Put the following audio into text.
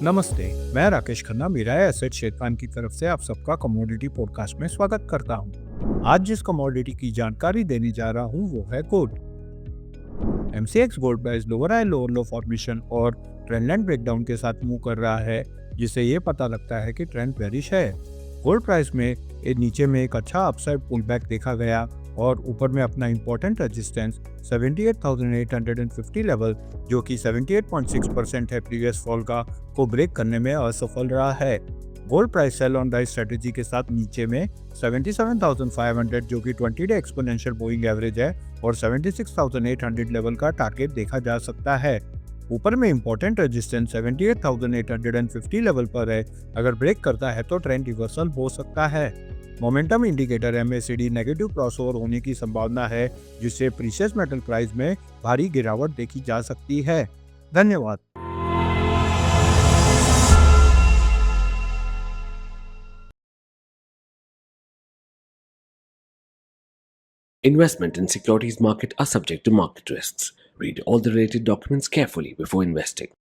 नमस्ते, मैं राकेश खन्ना मिराए एसेट शेरखान की तरफ से आप सबका कमोडिटी पॉडकास्ट में स्वागत करता हूं। आज जिस कमोडिटी की जानकारी देने जा रहा हूं वो है gold. MCX gold price lower high lower लो फॉर्मेशन और ट्रेंड लाइन ब्रेकडाउन के साथ मूव कर रहा है, जिससे ये पता लगता है कि ट्रेंड बेरिश है। गोल्ड प्राइस में नीचे में एक अच्छा अपसाइड पुल बैक देखा गया और ऊपर में अपना इंपॉर्टेंट रेजिस्टेंस 78,850 लेवल, जो कि 78.6% है प्रीवियस फॉल का, को ब्रेक करने में असफल रहा है। Gold price cell on rise strategy के साथ नीचे में 77,500, जो कि 20 डे एक्सपोनेंशियल मूविंग एवरेज है, और 76,800 लेवल का टारगेट देखा जा सकता है। ऊपर में इंपॉर्टेंट रेजिस्टेंस 78,850 लेवल पर है। अगर ब्रेक करता है तो ट्रेंड रिवर्सल हो सकता है। Momentum indicator MACD negative crossover होने की संभावना है, जिससे प्रीशियस मेटल प्राइस में भारी गिरावट देखी जा सकती है। धन्यवाद। Investment in securities market are subject to market risks. Read all the related documents carefully before investing.